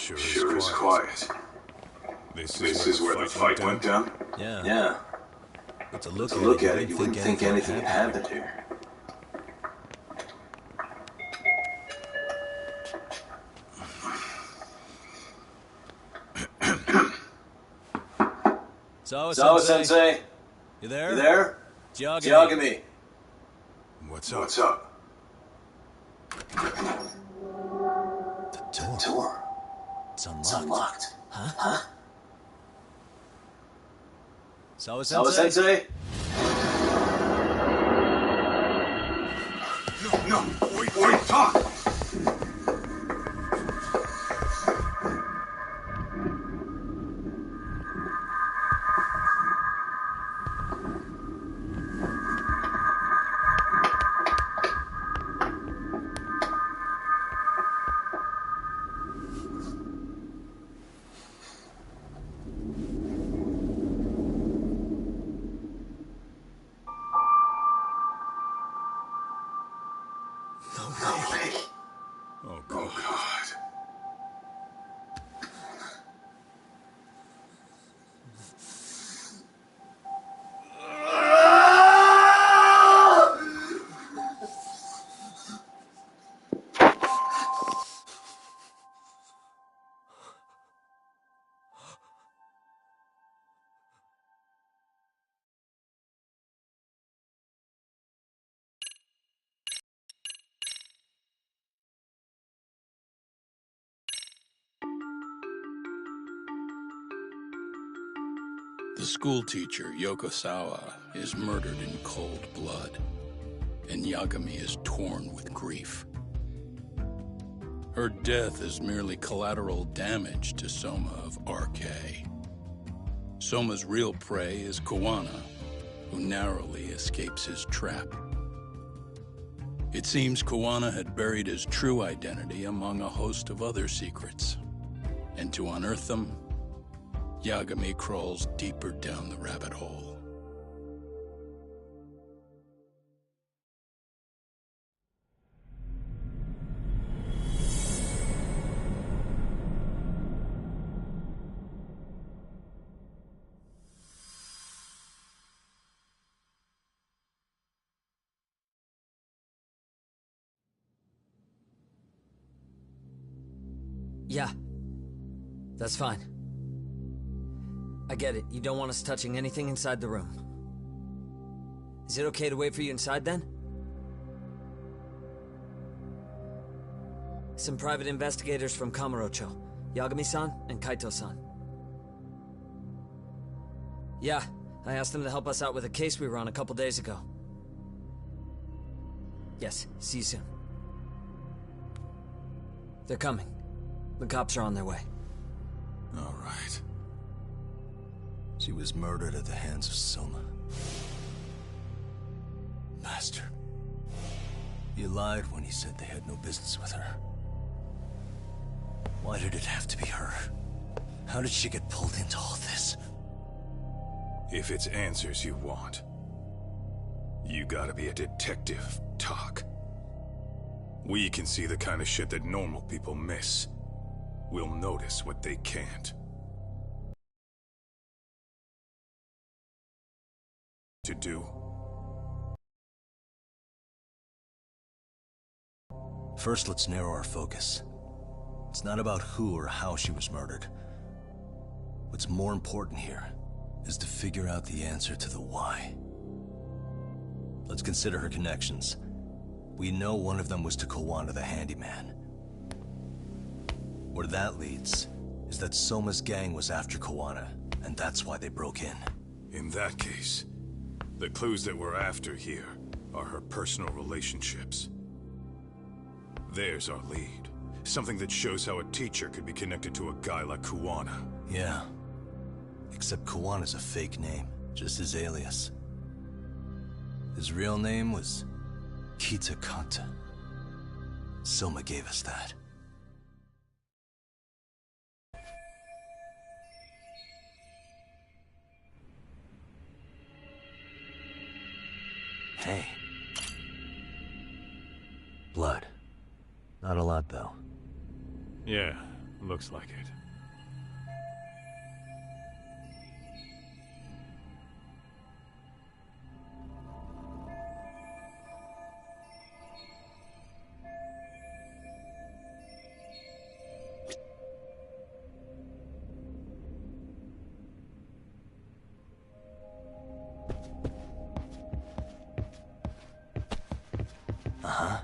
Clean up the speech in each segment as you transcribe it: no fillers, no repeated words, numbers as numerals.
Sure is quiet. This is where the fight went down? Yeah. But to look at it, you wouldn't think anything had happened here. Sawa-sensei? You there? You there? Judgement. What's up? The door. It's It's unlocked. Huh? Sawa-sensei? Sawa-sensei? No, wait, talk! No way. Oh, God. The schoolteacher, Yokosawa, is murdered in cold blood, and Yagami is torn with grief. Her death is merely collateral damage to Soma of RK. Soma's real prey is Kawana, who narrowly escapes his trap. It seems Kawana had buried his true identity among a host of other secrets, and to unearth them, Yagami crawls deeper down the rabbit hole. Yeah. That's fine. I get it. You don't want us touching anything inside the room. Is it okay to wait for you inside, then? Some private investigators from Kamurocho. Yagami-san and Kaito-san. Yeah, I asked them to help us out with a case we were on a couple days ago. Yes, see you soon. They're coming. The cops are on their way. All right. She was murdered at the hands of Soma. Bastard. He lied when he said they had no business with her. Why did it have to be her? How did she get pulled into all this? If it's answers you want, you gotta be a detective, Talk. We can see the kind of shit that normal people miss. We'll notice what they can't. To do. First, let's narrow our focus. It's not about who or how she was murdered. What's more important here is to figure out the answer to the why. Let's consider her connections. We know one of them was to Kawana the handyman. Where that leads is that Soma's gang was after Kawana, and that's why they broke in. In that case, the clues that we're after here are her personal relationships. There's our lead. Something that shows how a teacher could be connected to a guy like Kawana. Yeah. Except Kawana's a fake name, just his alias. His real name was Kitakata. Soma gave us that. Hey. Blood. Not a lot, though. Yeah, Looks like it. Uh-huh.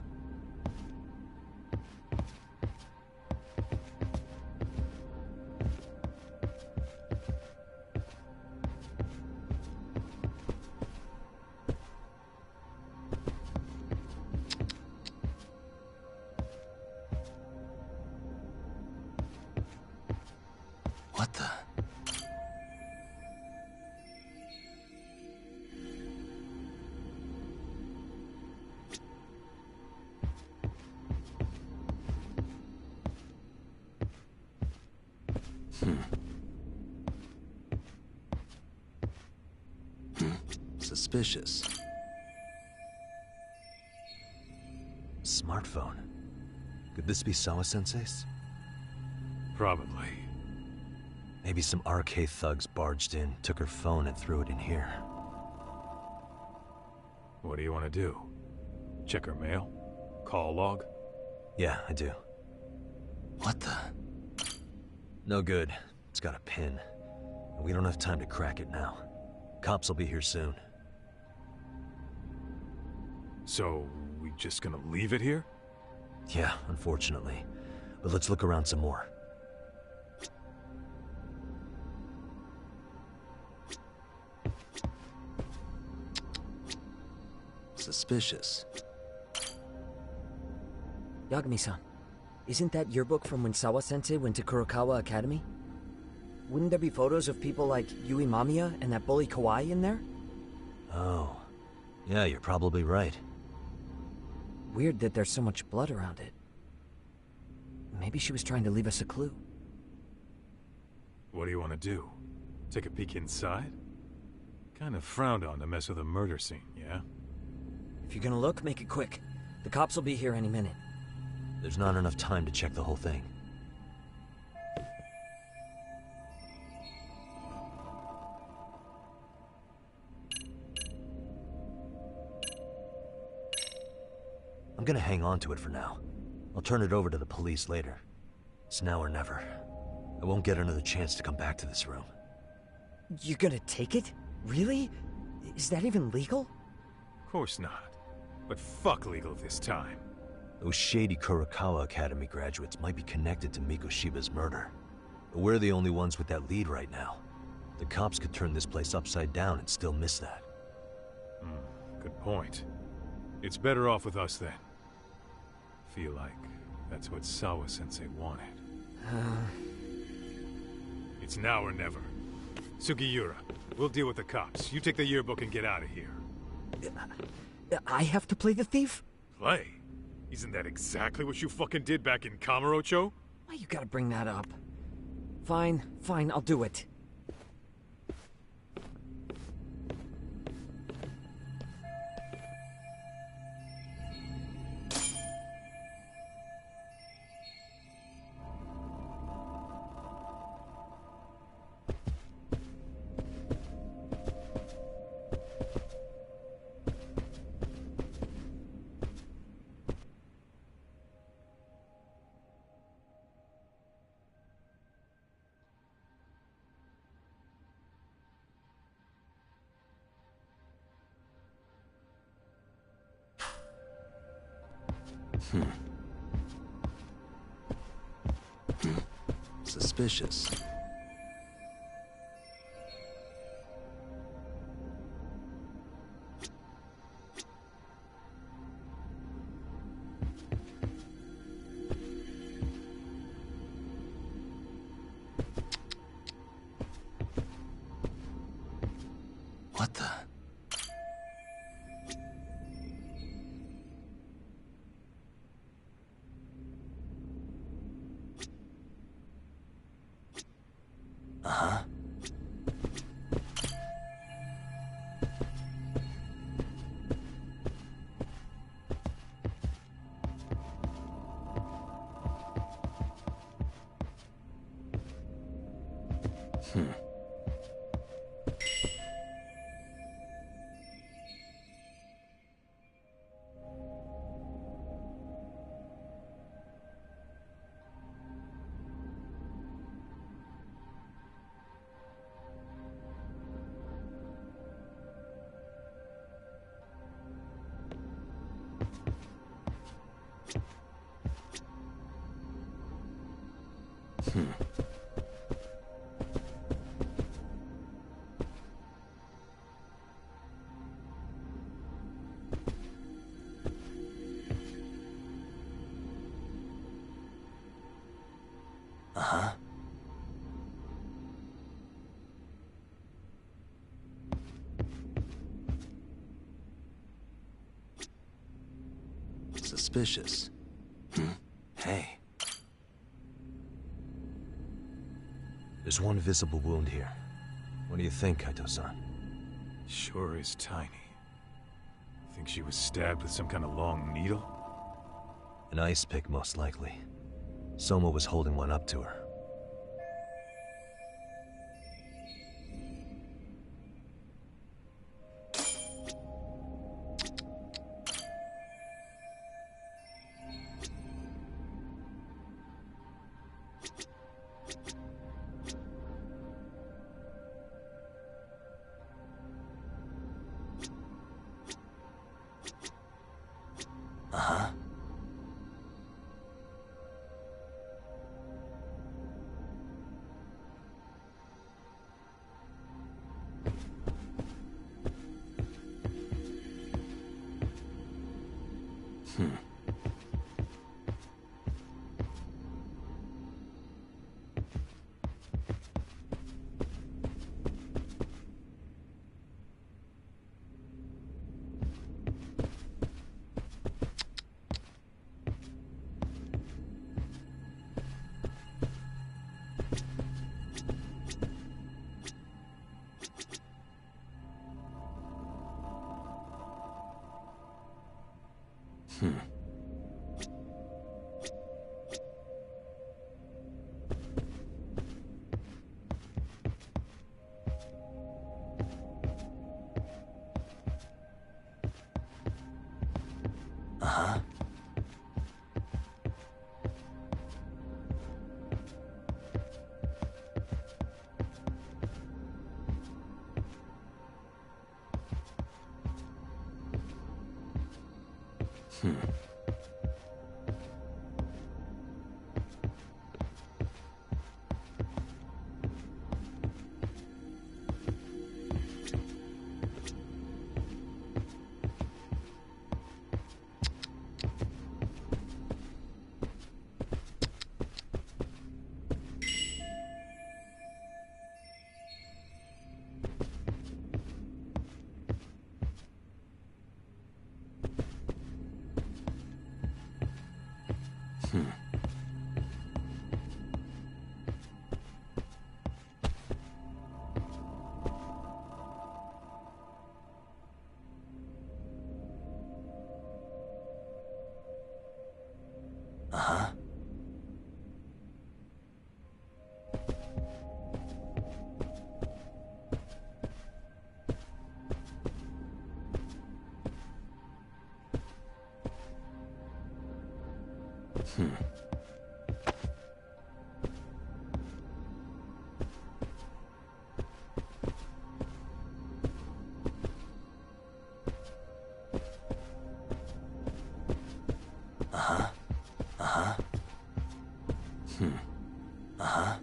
What the? Suspicious. Smartphone. Could this be Sawa-sensei's? Probably. Maybe some arcade thugs barged in, took her phone, and threw it in here. What do you want to do? Check her mail? Call log? Yeah, I do. What the? No good. It's got a pin. We don't have time to crack it now. Cops will be here soon. So, we just gonna leave it here? Yeah, unfortunately. But let's look around some more. Suspicious. Yagami-san, isn't that yearbook from when Sawa-sensei went to Kurokawa Academy? Wouldn't there be photos of people like Yui Mamiya and that bully Kawai in there? Oh. Yeah, you're probably right. Weird that there's so much blood around it. Maybe she was trying to leave us a clue. What do you want to do? Take a peek inside? Kind of frowned on to mess with a murder scene, yeah? If you're gonna look, make it quick. The cops will be here any minute. There's not enough time to check the whole thing. I'm gonna hang on to it for now. I'll turn it over to the police later. It's now or never. I won't get another chance to come back to this room. You're gonna take it? Really? Is that even legal? Of course not. But fuck legal this time. Those shady Kurokawa Academy graduates might be connected to Mikoshiba's murder. But we're the only ones with that lead right now. The cops could turn this place upside down and still miss that. Good point. It's better off with us then. Feel like that's what Sawa-sensei wanted. It's now or never. Sugiura, we'll deal with the cops. You take the yearbook and get out of here. I have to play the thief? Play? Isn't that exactly what you fucking did back in Kamurocho? Why you gotta bring that up? Fine, I'll do it. Suspicious. What the? Hmm. Uh-huh. Suspicious. Hey. There's one visible wound here. What do you think, Kaito-san? Sure is tiny. Think she was stabbed with some kind of long needle? An ice pick, most likely. Soma was holding one up to her. Uh-huh. Uh-huh. Uh-huh. Uh-huh. Uh-huh. Uh-huh.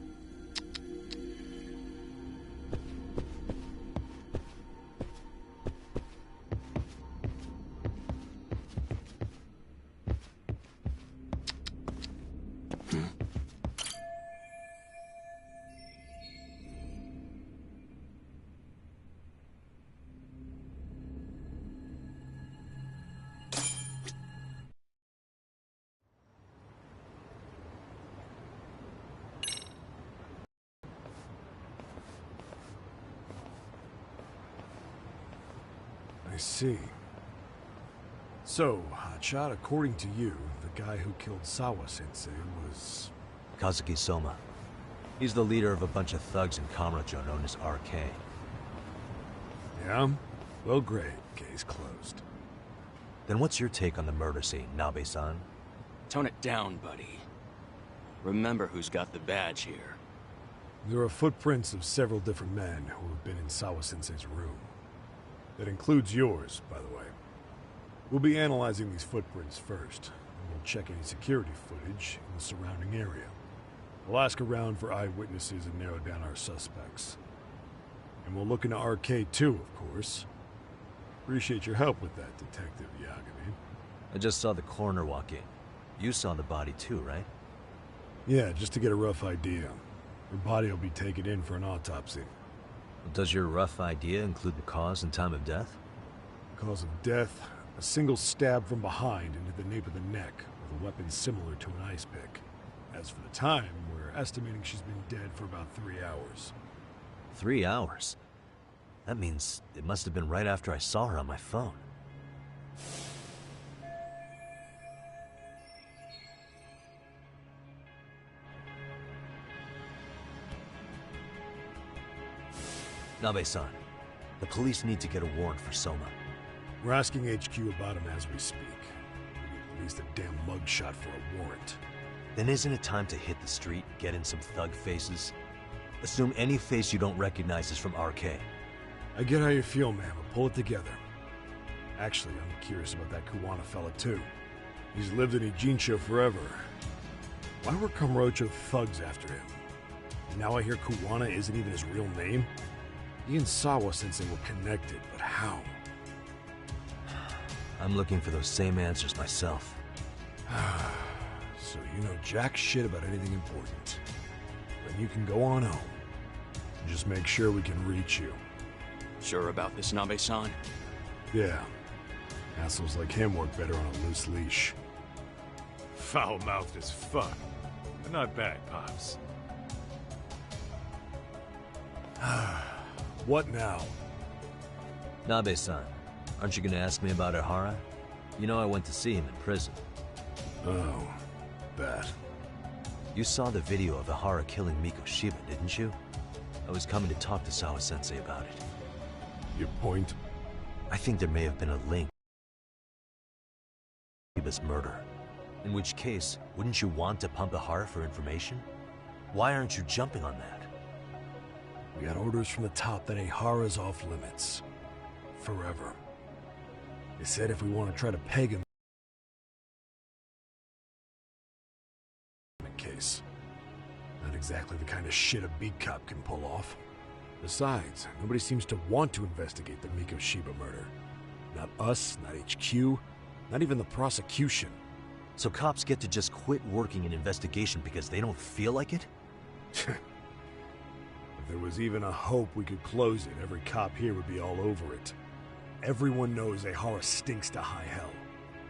I see. So, Hotshot, according to you, the guy who killed Sawa-sensei was... Kazuki Soma. He's the leader of a bunch of thugs in Kamurocho known as RK. Yeah? Well, great. Case closed. Then what's your take on the murder scene, Nabe-san? Tone it down, buddy. Remember who's got the badge here. There are footprints of several different men who have been in Sawa-sensei's room. That includes yours, by the way. We'll be analyzing these footprints first, and we'll check any security footage in the surrounding area. We'll ask around for eyewitnesses and narrow down our suspects. And we'll look into RK too, of course. Appreciate your help with that, Detective Yagami. I just saw the coroner walk in. You saw the body too, right? Yeah, just to get a rough idea. Her body will be taken in for an autopsy. Does your rough idea include the cause and time of death? Cause of death, a single stab from behind into the nape of the neck with a weapon similar to an ice pick. As for the time, we're estimating she's been dead for about 3 hours. 3 hours? That means it must have been right after I saw her on my phone. Nabe-san, the police need to get a warrant for Soma. We're asking HQ about him as we speak. We need at least a damn mugshot for a warrant. Then isn't it time to hit the street, get in some thug faces? Assume any face you don't recognize is from RK. I get how you feel, man, but pull it together. Actually, I'm curious about that Kuwana fella, too. He's lived in Ijincho forever. Why were Kamurocho thugs after him? And now I hear Kuwana isn't even his real name? He and Sawa-sensei were connected, but how? I'm looking for those same answers myself. So you know jack shit about anything important. Then you can go on home. Just make sure we can reach you. Sure about this, Nabe-san? Yeah. Assholes like him work better on a loose leash. Foul-mouthed as fuck. But not bad, Pops. What now? Nabe-san, aren't you gonna ask me about Ihara? You know I went to see him in prison. Oh, that. You saw the video of Ihara killing Miko Shiba, didn't you? I was coming to talk to Sawa-sensei about it. Your point? I think there may have been a link to Shiba's murder. In which case, wouldn't you want to pump Ihara for information? Why aren't you jumping on that? We got orders from the top that Ihara's off limits. Forever. They said if we want to try to peg him in a case. Not exactly the kind of shit a beat cop can pull off. Besides, nobody seems to want to investigate the Miko Shiba murder. Not us, not HQ, not even the prosecution. So cops get to just quit working an investigation because they don't feel like it? If there was even a hope we could close it, every cop here would be all over it. Everyone knows Ihara stinks to high hell.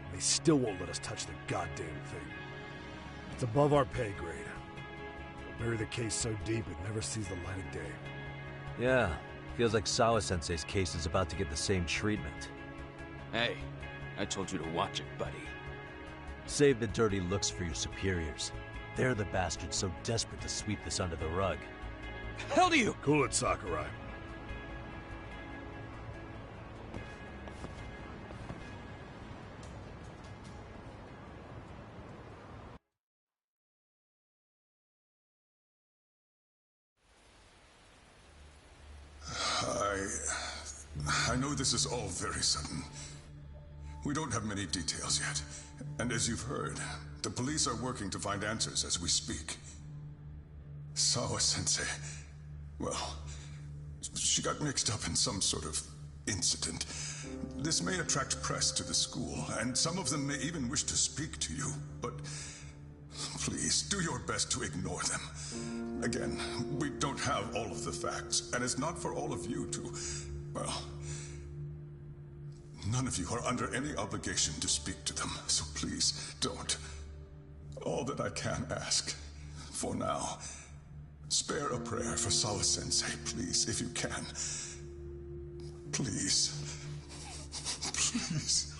And they still won't let us touch the goddamn thing. It's above our pay grade. We'll bury the case so deep it never sees the light of day. Yeah, feels like Sawa-sensei's case is about to get the same treatment. Hey, I told you to watch it, buddy. Save the dirty looks for your superiors. They're the bastards so desperate to sweep this under the rug. Hell do you? Cool it, Sakurai. I know this is all very sudden. We don't have many details yet. And as you've heard, the police are working to find answers as we speak. Sawa-sensei, well, she got mixed up in some sort of incident. This may attract press to the school, and some of them may even wish to speak to you, but please, do your best to ignore them. Again, we don't have all of the facts, and it's not for all of you to, well, none of you are under any obligation to speak to them, so please, don't. All that I can ask, for now, spare a prayer for Sawa-sensei, please, if you can. Please. Please.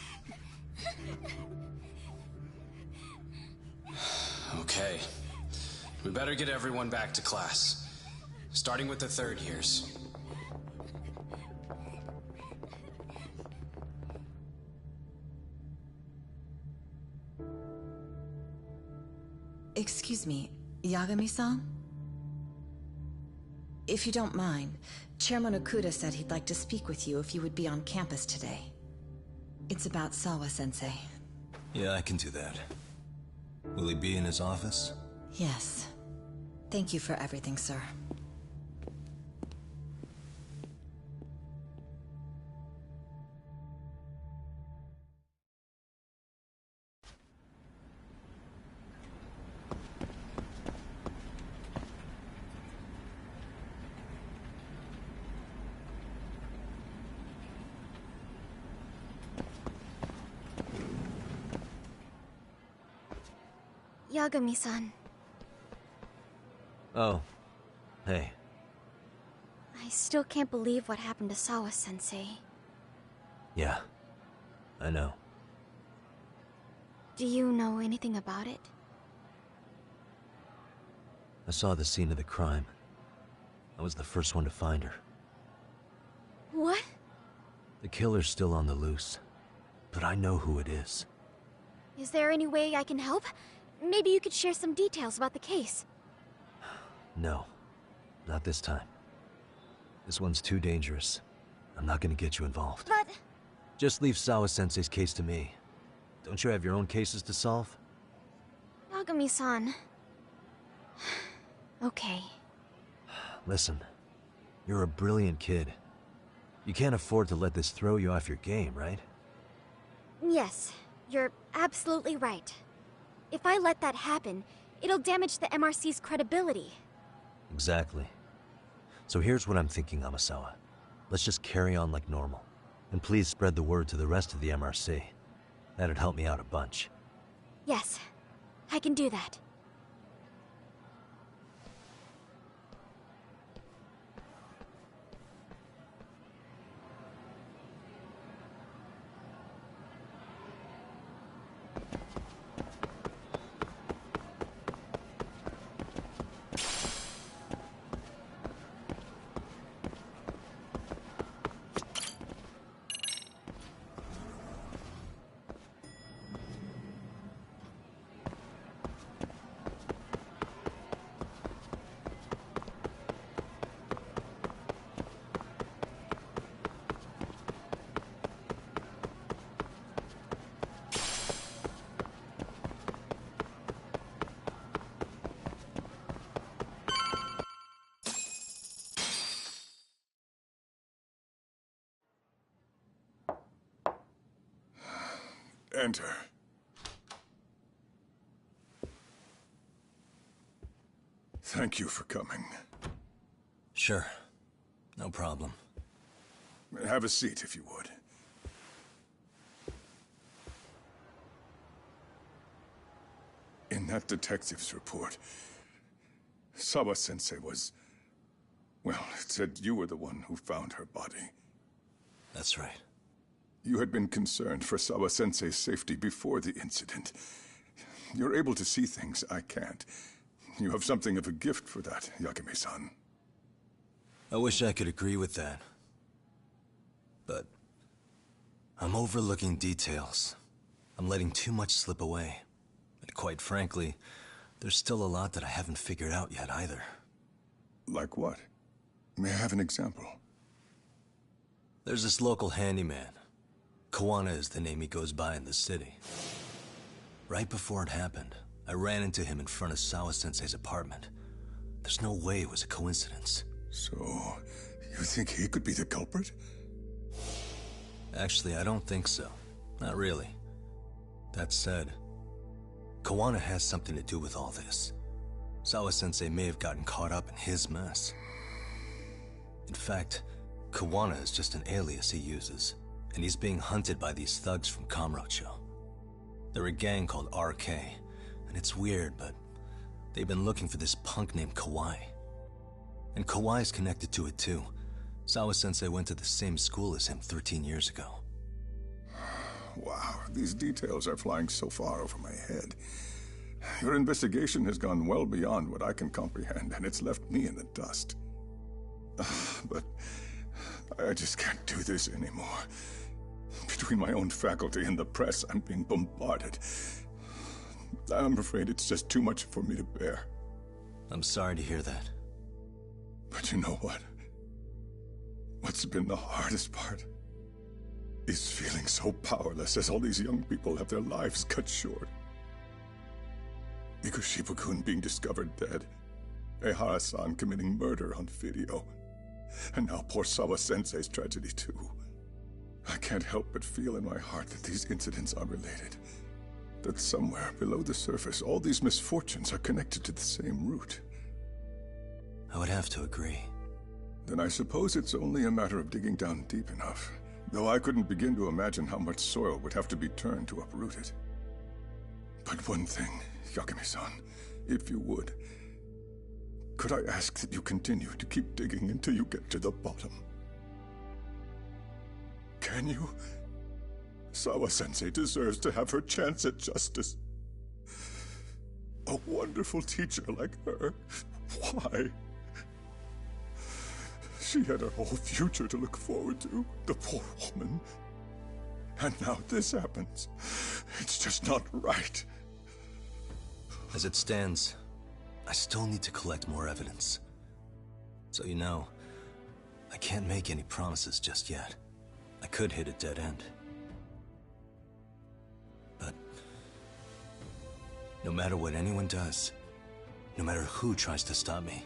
Okay. We better get everyone back to class. Starting with the third years. Excuse me, Yagami-san? If you don't mind, Chairman Okuda said he'd like to speak with you if you would be on campus today. It's about Sawa-sensei. Yeah, I can do that. Will he be in his office? Yes. Thank you for everything, sir. Yagami-san. Oh. Hey. I still can't believe what happened to Sawa-sensei. Yeah. I know. Do you know anything about it? I saw the scene of the crime. I was the first one to find her. What? The killer's still on the loose. But I know who it is. Is there any way I can help? Maybe you could share some details about the case. No. Not this time. This one's too dangerous. I'm not gonna get you involved. But... Just leave Sawa-sensei's case to me. Don't you have your own cases to solve? Yagami-san... Okay. Listen. You're a brilliant kid. You can't afford to let this throw you off your game, right? Yes, you're absolutely right. If I let that happen, it'll damage the MRC's credibility. Exactly. So here's what I'm thinking, Amasawa. Let's just carry on like normal. And please spread the word to the rest of the MRC. That'd help me out a bunch. Yes, I can do that. Enter. Thank you for coming. Sure. No problem. Have a seat, if you would. In that detective's report, Sawa-sensei was... Well, it said you were the one who found her body. That's right. You had been concerned for Sawa-sensei's safety before the incident. You're able to see things I can't. You have something of a gift for that, Yagami-san. I wish I could agree with that. But... I'm overlooking details. I'm letting too much slip away. And quite frankly, there's still a lot that I haven't figured out yet either. Like what? May I have an example? There's this local handyman. Kawana is the name he goes by in the city. Right before it happened, I ran into him in front of Sawa-sensei's apartment. There's no way it was a coincidence. So, you think he could be the culprit? Actually, I don't think so. Not really. That said, Kawana has something to do with all this. Sawa-sensei may have gotten caught up in his mess. In fact, Kawana is just an alias he uses, and he's being hunted by these thugs from Kamurocho. They're a gang called RK, and it's weird, but they've been looking for this punk named Kawai. And Kawai's connected to it too. Sawa-sensei went to the same school as him 13 years ago. Wow, these details are flying so far over my head. Your investigation has gone well beyond what I can comprehend, and it's left me in the dust. But I just can't do this anymore. Between my own faculty and the press, I'm being bombarded. I'm afraid it's just too much for me to bear. I'm sorry to hear that. But you know what? What's been the hardest part is feeling so powerless as all these young people have their lives cut short. Ikushibukun being discovered dead, Ehara-san committing murder on video, and now poor Sawa-sensei's tragedy too. I can't help but feel in my heart that these incidents are related. That somewhere below the surface, all these misfortunes are connected to the same root. I would have to agree. Then I suppose it's only a matter of digging down deep enough. Though I couldn't begin to imagine how much soil would have to be turned to uproot it. But one thing, Yagami-san, if you would, could I ask that you continue to keep digging until you get to the bottom? Can you? Sawa-sensei deserves to have her chance at justice. A wonderful teacher like her. Why? She had her whole future to look forward to, the poor woman. And now this happens. It's just not right. As it stands, I still need to collect more evidence. So you know, I can't make any promises just yet. I could hit a dead end. But no matter what anyone does, no matter who tries to stop me,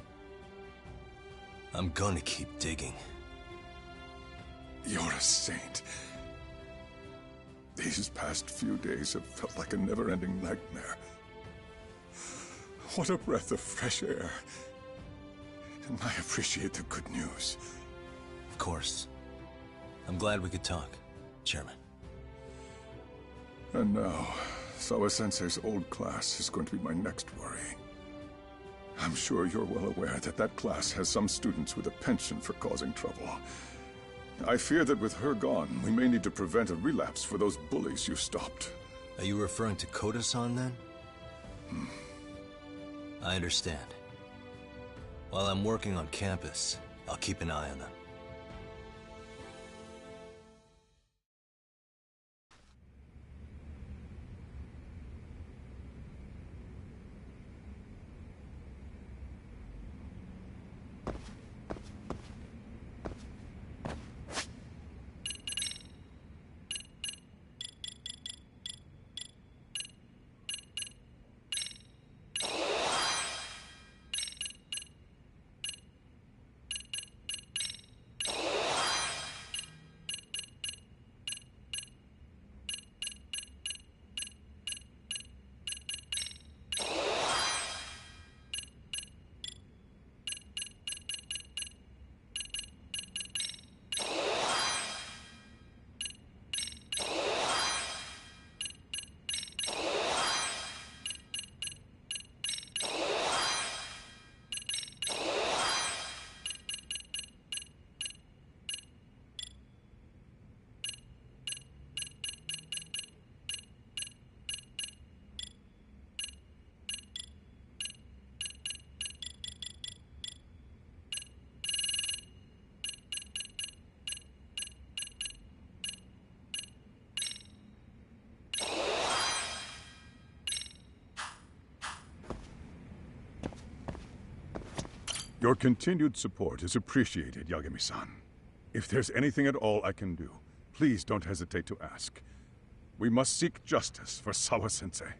I'm gonna keep digging. You're a saint. These past few days have felt like a never-ending nightmare. What a breath of fresh air. And I appreciate the good news. Of course. I'm glad we could talk, Chairman. And now, Sawa-sensei's old class is going to be my next worry. I'm sure you're well aware that that class has some students with a penchant for causing trouble. I fear that with her gone, we may need to prevent a relapse for those bullies you stopped. Are you referring to Koda-san then? I understand. While I'm working on campus, I'll keep an eye on them. Your continued support is appreciated, Yagami-san. If there's anything at all I can do, please don't hesitate to ask. We must seek justice for Sawa-sensei.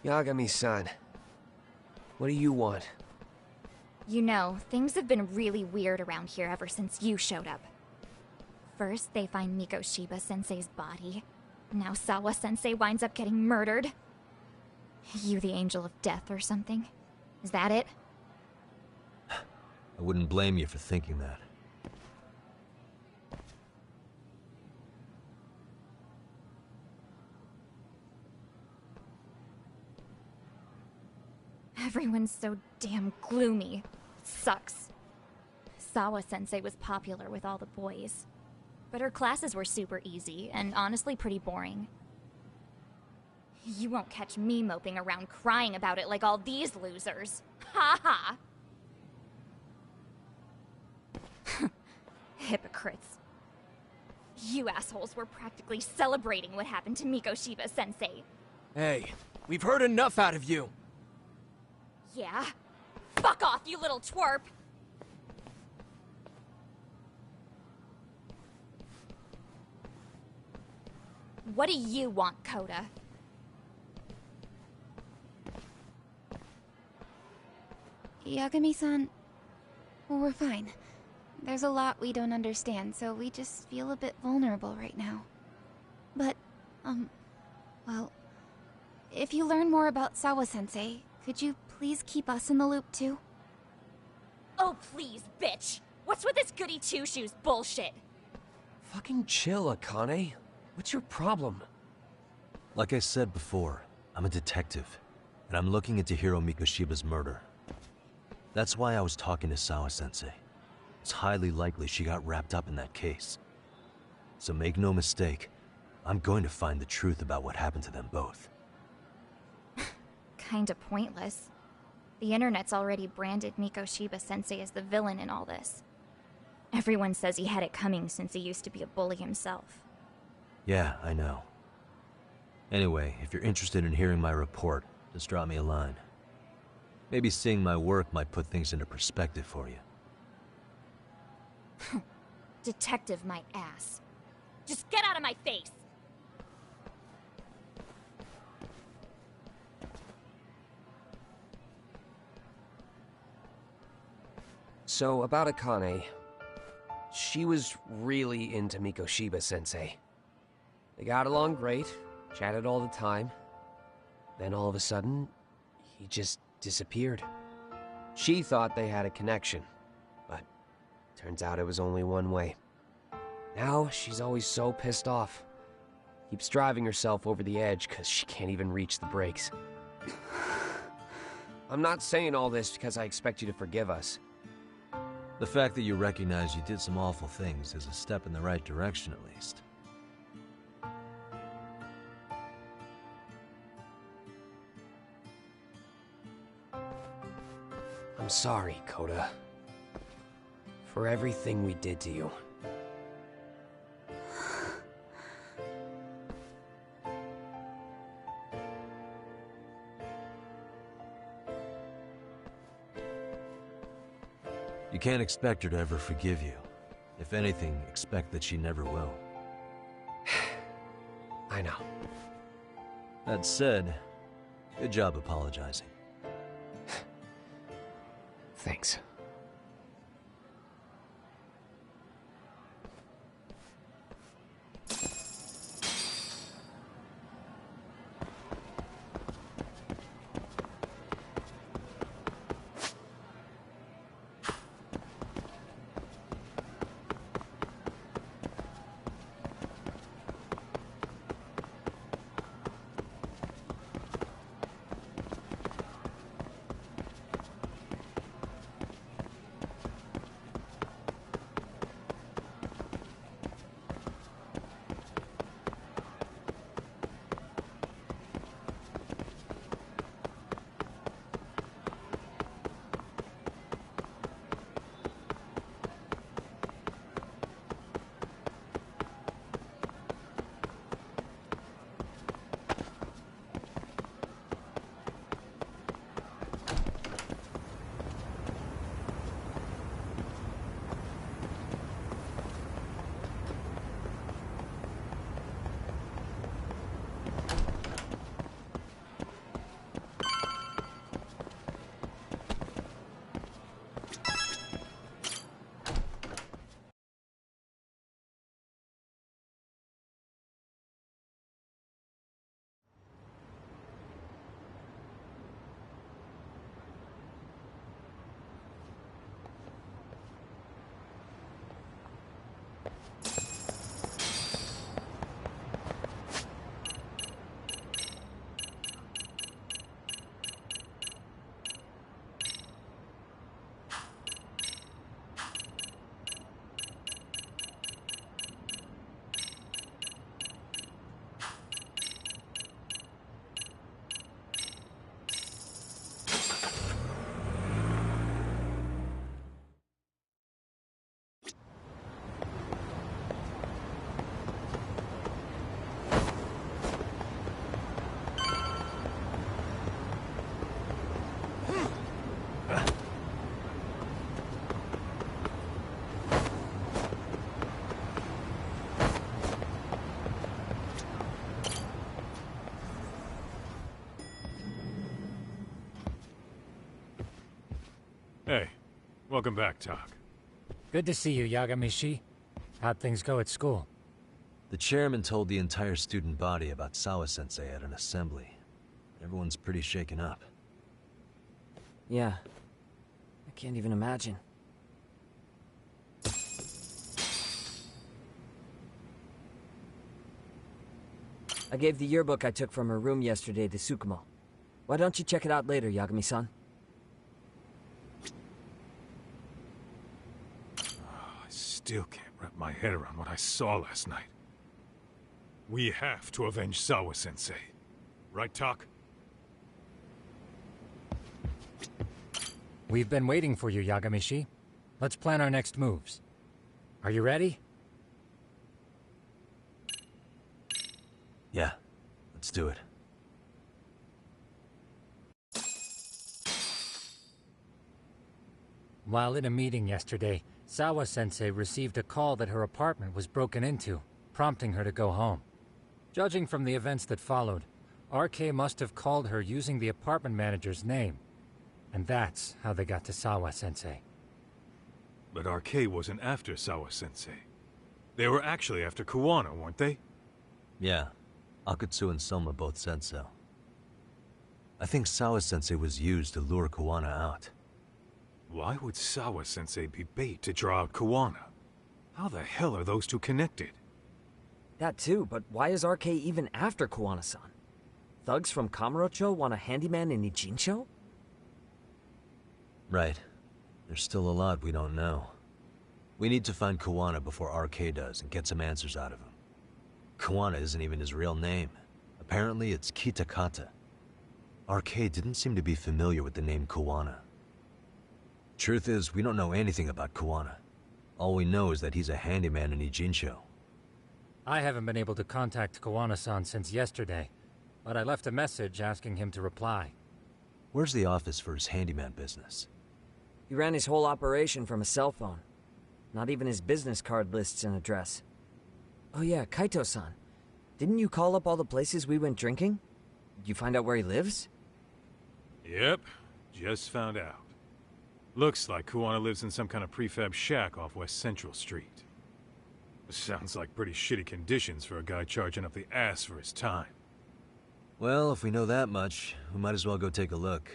Yagami-san, what do you want? You know, things have been really weird around here ever since you showed up. First, they find Mikoshiba-sensei's body. Now Sawa-sensei winds up getting murdered. You the angel of death or something? Is that it? I wouldn't blame you for thinking that. Everyone's so damn gloomy. It sucks. Sawa-sensei was popular with all the boys. But her classes were super easy, and honestly pretty boring. You won't catch me moping around crying about it like all these losers. Ha ha! Hypocrites. You assholes were practically celebrating what happened to Mikoshiba-sensei. Hey, we've heard enough out of you! Yeah? Fuck off, you little twerp! What do you want, Coda? Yagami-san, we're fine. There's a lot we don't understand, so we just feel a bit vulnerable right now. But, well, if you learn more about Sawa-sensei, could you please keep us in the loop too? Oh please, bitch! What's with this goody two-shoes bullshit? Fucking chill, Akane. What's your problem? Like I said before, I'm a detective, and I'm looking into Hiro Mikoshiba's murder. That's why I was talking to Sawa-sensei. It's highly likely she got wrapped up in that case. So make no mistake, I'm going to find the truth about what happened to them both. Kinda pointless. The internet's already branded Mikoshiba-sensei as the villain in all this. Everyone says he had it coming since he used to be a bully himself. Yeah, I know. Anyway, if you're interested in hearing my report, just drop me a line. Maybe seeing my work might put things into perspective for you. Detective my ass. Just get out of my face! So, about Akane. She was really into Mikoshiba-sensei. They got along great, chatted all the time. Then all of a sudden, he just disappeared. She thought they had a connection, but turns out it was only one way. Now, she's always so pissed off. Keeps driving herself over the edge because she can't even reach the brakes. I'm not saying all this because I expect you to forgive us. The fact that you recognize you did some awful things is a step in the right direction, at least. I'm sorry, Coda. For everything we did to you. You can't expect her to ever forgive you. If anything, expect that she never will. I know. That said, good job apologizing. Thanks. Hey, welcome back, Tak. Good to see you, Yagamishi. How'd things go at school? The chairman told the entire student body about Sawa-sensei at an assembly. Everyone's pretty shaken up. Yeah. I can't even imagine. I gave the yearbook I took from her room yesterday to Tsukumo. Why don't you check it out later, Yagami-san? I still can't wrap my head around what I saw last night. We have to avenge Sawa-sensei. Right, Tak? We've been waiting for you, Yagamishi. Let's plan our next moves. Are you ready? Yeah, let's do it. While in a meeting yesterday, Sawa-sensei received a call that her apartment was broken into, prompting her to go home. Judging from the events that followed, RK must have called her using the apartment manager's name. And that's how they got to Sawa-sensei. But RK wasn't after Sawa-sensei. They were actually after Kuwana, weren't they? Yeah, Akutsu and Soma both said so. I think Sawa-sensei was used to lure Kuwana out. Why would Sawa-sensei be bait to draw out Kuwana? How the hell are those two connected? That too, but why is RK even after Kuwana-san? Thugs from Kamurocho want a handyman in Ijincho? Right. There's still a lot we don't know. We need to find Kuwana before RK does and get some answers out of him. Kuwana isn't even his real name. Apparently it's Kitakata. RK didn't seem to be familiar with the name Kuwana. Truth is, we don't know anything about Kuwana. All we know is that he's a handyman in Ijincho. I haven't been able to contact Kuwana-san since yesterday, but I left a message asking him to reply. Where's the office for his handyman business? He ran his whole operation from a cell phone. Not even his business card lists an address. Oh yeah, Kaito-san. Didn't you call up all the places we went drinking? Did you find out where he lives? Yep, just found out. Looks like Kuwana lives in some kind of prefab shack off West Central Street. Sounds like pretty shitty conditions for a guy charging up the ass for his time. Well, if we know that much, we might as well go take a look.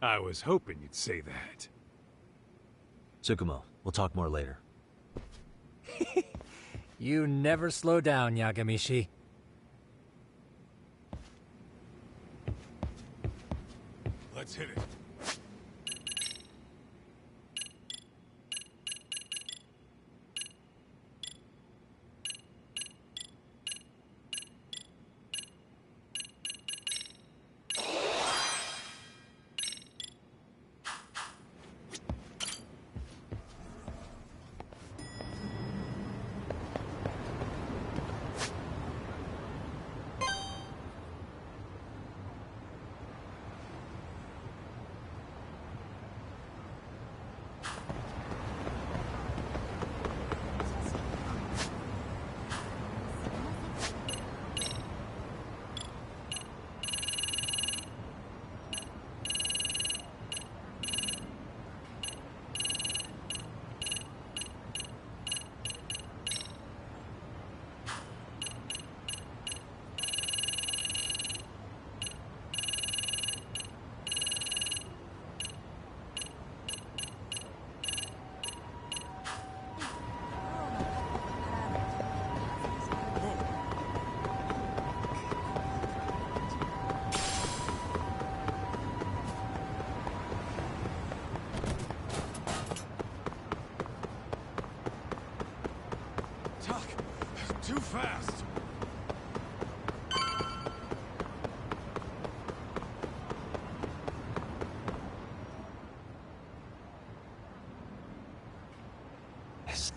I was hoping you'd say that. Tsukumo, we'll talk more later. You never slow down, Yagamishi. Let's hit it.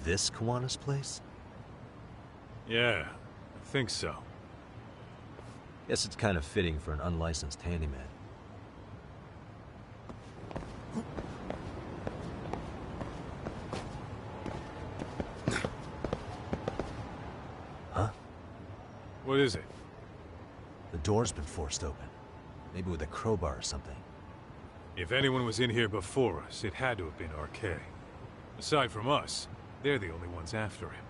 this Kiwanis place? Yeah, I think so. Guess it's kind of fitting for an unlicensed handyman. Huh? What is it? The door's been forced open. Maybe with a crowbar or something. If anyone was in here before us, it had to have been RK. Aside from us, they're the only ones after him.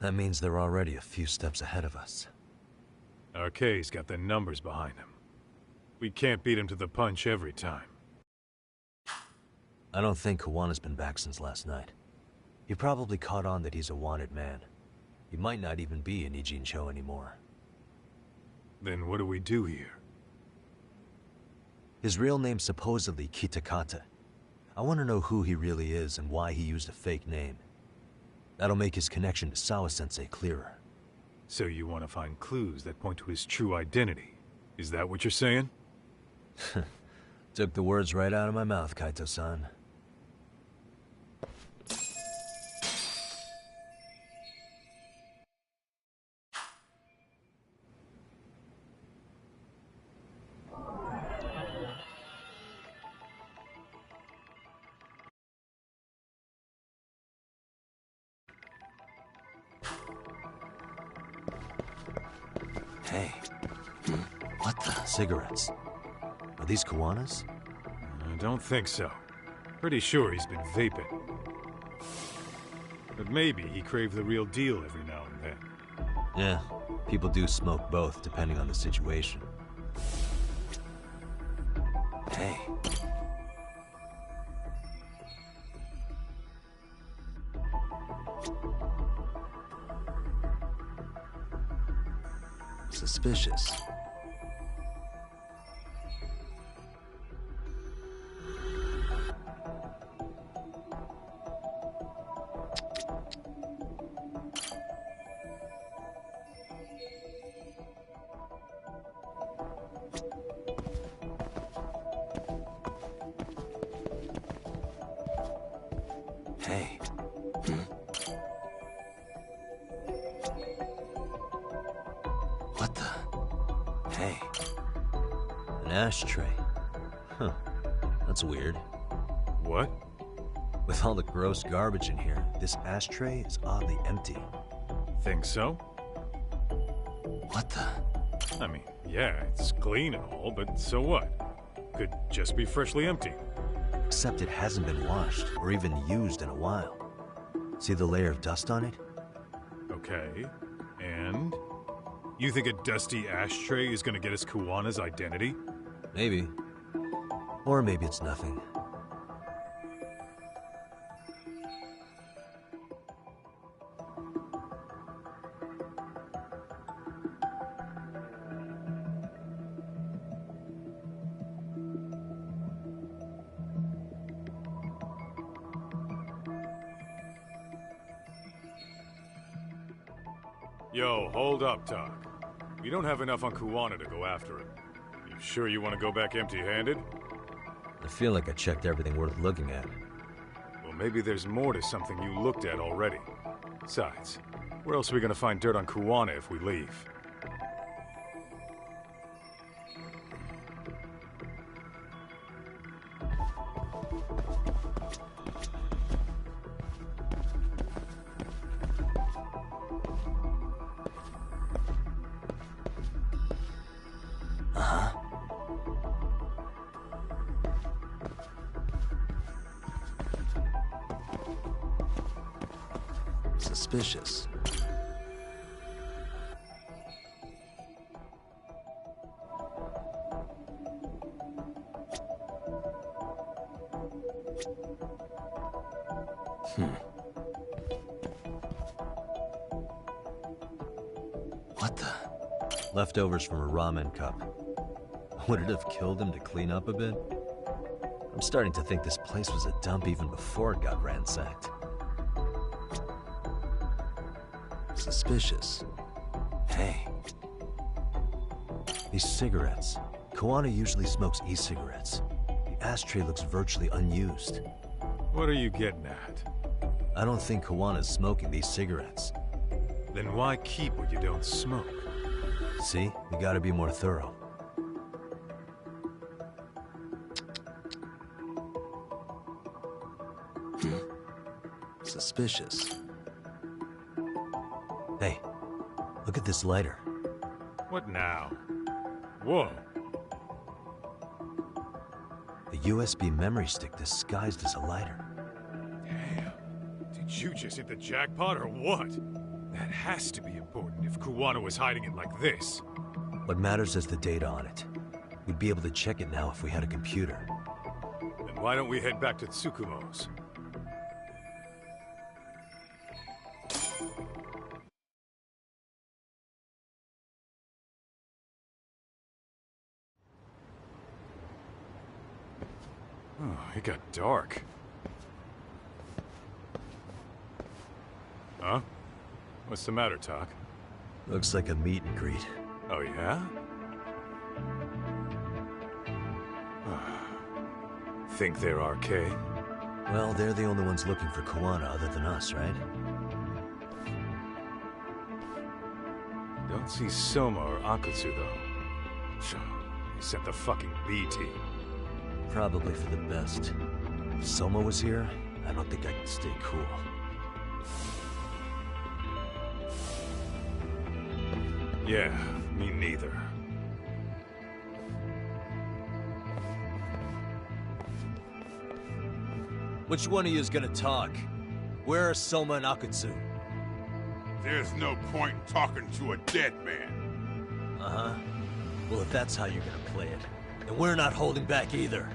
That means they're already a few steps ahead of us. RK's got the numbers behind him. We can't beat him to the punch every time. I don't think Kiwana's been back since last night. He probably caught on that he's a wanted man. He might not even be in Ijincho anymore. Then what do we do here? His real name's supposedly Kitakata. I want to know who he really is and why he used a fake name. That'll make his connection to Sawa-sensei clearer. So you want to find clues that point to his true identity? Is that what you're saying? Took the words right out of my mouth, Kaito-san. Hey. What the? Cigarettes. Are these Kiwana's? I don't think so. Pretty sure he's been vaping. But maybe he craved the real deal every now and then. Yeah, people do smoke both, depending on the situation. Hey. Suspicious. Hey. What the? Hey. An ashtray. Huh. That's weird. What? With all the gross garbage in here, this ashtray is oddly empty. Think so? What the? I mean, yeah, it's clean and all, but so what? Could just be freshly empty. Except it hasn't been washed, or even used in a while. See the layer of dust on it? Okay, and? You think a dusty ashtray is gonna get us Kiwana's identity? Maybe. Or maybe it's nothing. Yo, hold up, Talk. We don't have enough on Kiwana to go after him. You sure you want to go back empty-handed? I feel like I checked everything worth looking at. Well, maybe there's more to something you looked at already. Besides, where else are we gonna find dirt on Kiwana if we leave? Suspicious. What the? Leftovers from a ramen cup. Would it have killed him to clean up a bit? I'm starting to think this place was a dump even before it got ransacked. Suspicious. Hey. These cigarettes. Koana usually smokes e-cigarettes. The ashtray looks virtually unused. What are you getting at? I don't think Koana's smoking these cigarettes. Then why keep what you don't smoke? See? We gotta be more thorough. Suspicious. Hey, look at this lighter. What now? Whoa. A USB memory stick disguised as a lighter. Damn. Did you just hit the jackpot or what? That has to be important if Kuwano was hiding it like this. What matters is the data on it. We'd be able to check it now if we had a computer. Then why don't we head back to Tsukumo's? Oh, it got dark. Huh? What's the matter, Tak? Looks like a meet and greet. Oh, yeah? Think they're RK? Well, they're the only ones looking for Koana other than us, right? Don't see Soma or Akutsu, though. They sent the fucking B team. Probably for the best. If Soma was here, I don't think I could stay cool. Yeah, me neither. Which one of you is gonna talk? Where are Soma and Akutsu? There's no point in talking to a dead man. Uh-huh. Well, if that's how you're gonna play it, then we're not holding back either.